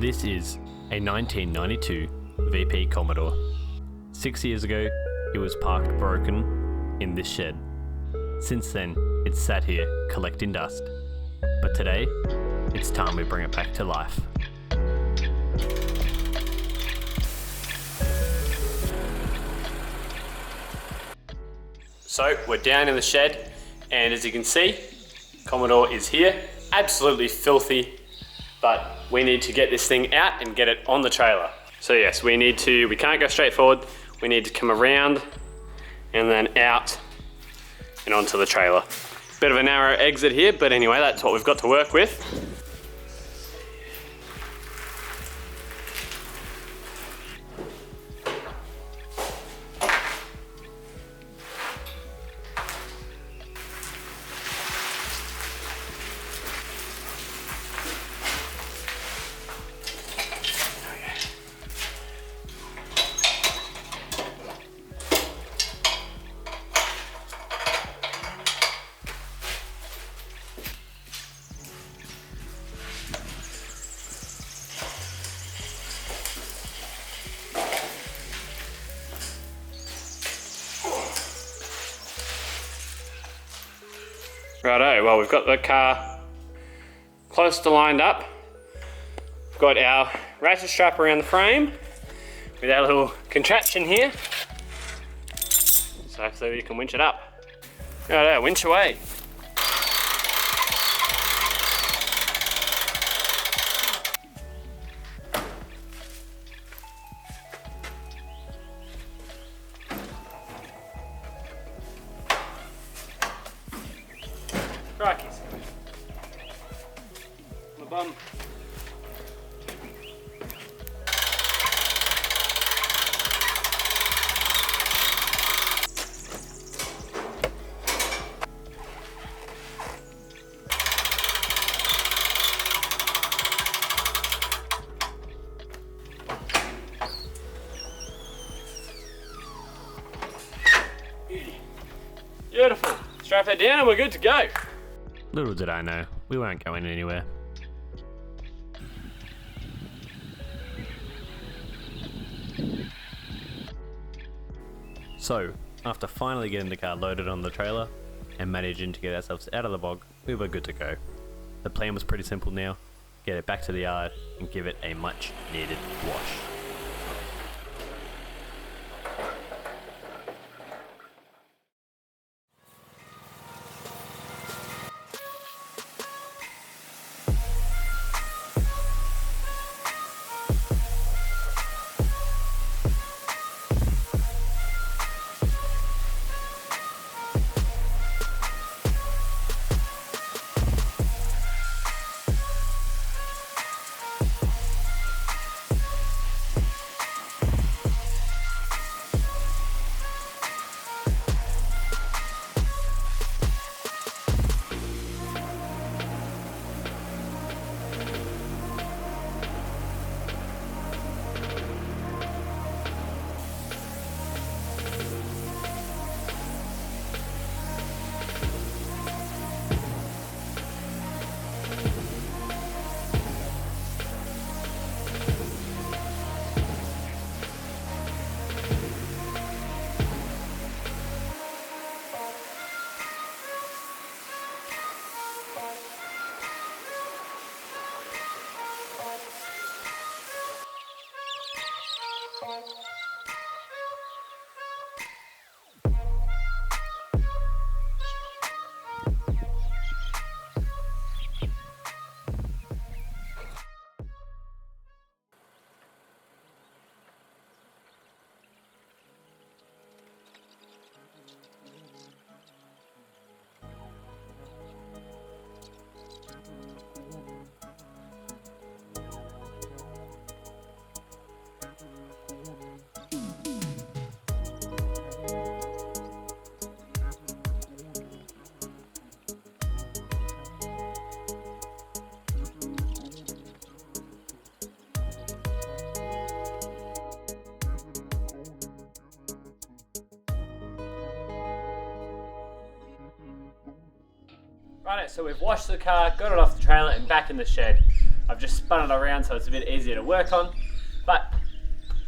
This is a 1992 VP Commodore. 6 years ago, it was parked broken in this shed. Since then, it's sat here collecting dust. But today, it's time we bring it back to life. So, we're down in the shed, and as you can see, Commodore is here, absolutely filthy, but we need to get this thing out and get it on the trailer. So yes, we can't go straight forward, we need to come around and then out and onto the trailer. Bit of a narrow exit here, but anyway, that's what we've got to work with. Righto, well, we've got the car close to lined up. We've got our ratchet strap around the frame with our little contraption here. So hopefully we can winch it up. Righto, winch away. Crikeys. My bum. Beautiful. Strap that down and we're good to go. Little did I know, we weren't going anywhere. So, after finally getting the car loaded on the trailer and managing to get ourselves out of the bog, we were good to go. The plan was pretty simple now: get it back to the yard and give it a much needed wash. Righto, so we've washed the car, got it off the trailer and back in the shed. I've just spun it around so it's a bit easier to work on. But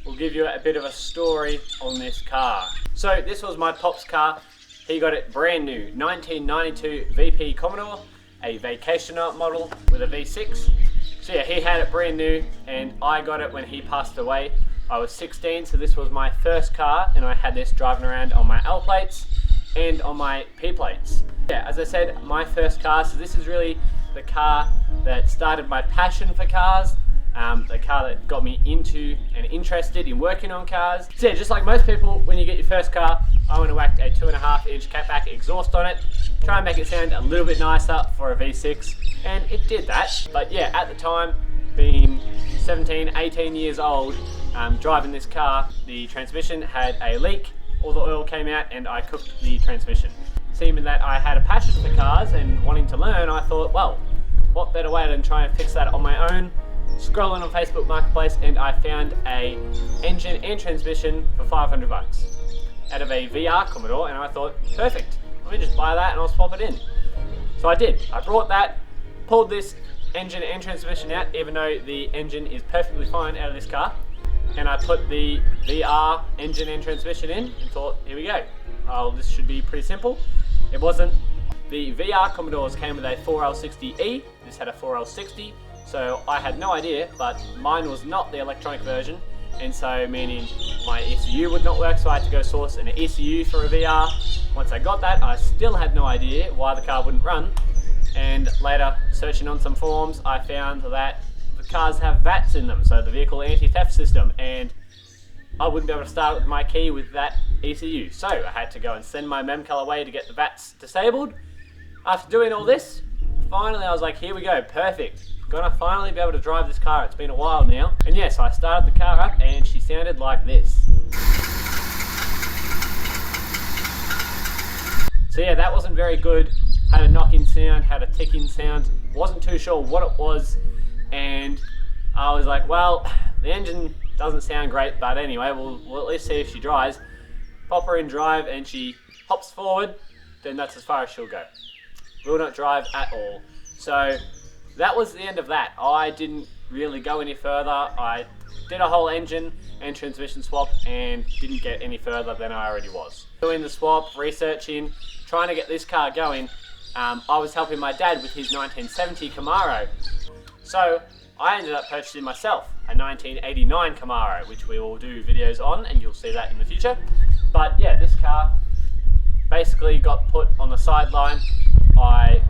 we'll give you a bit of a story on this car. So this was my pop's car. He got it brand new, 1992 VP Commodore, a vacationer model with a V6. So yeah, he had it brand new and I got it when he passed away. I was 16, so this was my first car and I had this driving around on my L plates and on my P plates. Yeah, as I said, my first car, so this is really the car that started my passion for cars, the car that got me into and interested in working on cars. So yeah, just like most people, when you get your first car, I want to whack a 2.5-inch catback exhaust on it, try and make it sound a little bit nicer for a V6, and it did that. But yeah, at the time, being 17, 18 years old, driving this car, the transmission had a leak, all the oil came out and I cooked the transmission. Seeming that I had a passion for cars and wanting to learn, I thought, well, what better way than try and fix that on my own? Scrolling on Facebook Marketplace and I found a engine and transmission for 500 bucks out of a VR Commodore, and I thought, perfect, let me just buy that and I'll swap it in. So I did. I brought that, pulled this engine and transmission out, even though the engine is perfectly fine out of this car, and I put the VR engine and transmission in and thought, here we go. Oh, this should be pretty simple. It wasn't. The VR Commodores came with a 4L60E, this had a 4L60, so I had no idea, but mine was not the electronic version, and so meaning my ECU would not work, so I had to go source an ECU for a VR. Once I got that, I still had no idea why the car wouldn't run, and later searching on some forums, I found that the cars have VATs in them, so the vehicle anti-theft system, and I wouldn't be able to start with my key with that ECU, so I had to go and send my memcal away to get the VATs disabled. After doing all this, finally I was like, here we go, perfect. Gonna finally be able to drive this car. It's been a while now. And yes, I started the car up and she sounded like this. So yeah, that wasn't very good. Had a knocking sound, had a ticking sound. Wasn't too sure what it was. And I was like, well, the engine doesn't sound great, but anyway, we'll at least see if she drives. Pop her in drive and she hops forward, then that's as far as she'll go. Will not drive at all. So that was the end of that. I didn't really go any further. I did a whole engine and transmission swap and didn't get any further than I already was. Doing the swap, researching, trying to get this car going, I was helping my dad with his 1970 Camaro. So I ended up purchasing myself a 1989 Camaro, which we will do videos on and you'll see that in the future. But yeah, this car basically got put on the sideline. I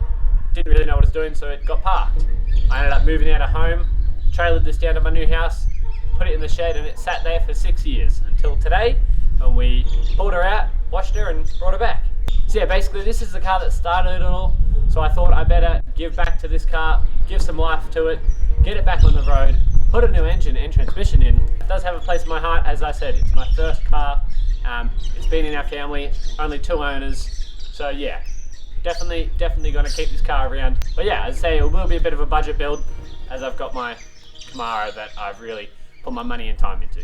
didn't really know what it was doing, so it got parked. I ended up moving out of home, trailered this down to my new house, put it in the shed, and it sat there for 6 years until today, and we pulled her out, washed her, and brought her back. So yeah, basically this is the car that started it all, so I thought I better give back to this car, give some life to it, get it back on the road, put a new engine and transmission in. It does have a place in my heart, as I said, it's my first car, it's been in our family, only 2 owners, so yeah. Definitely going to keep this car around. But yeah, as I say, it will be a bit of a budget build as I've got my Camaro that I've really put my money and time into.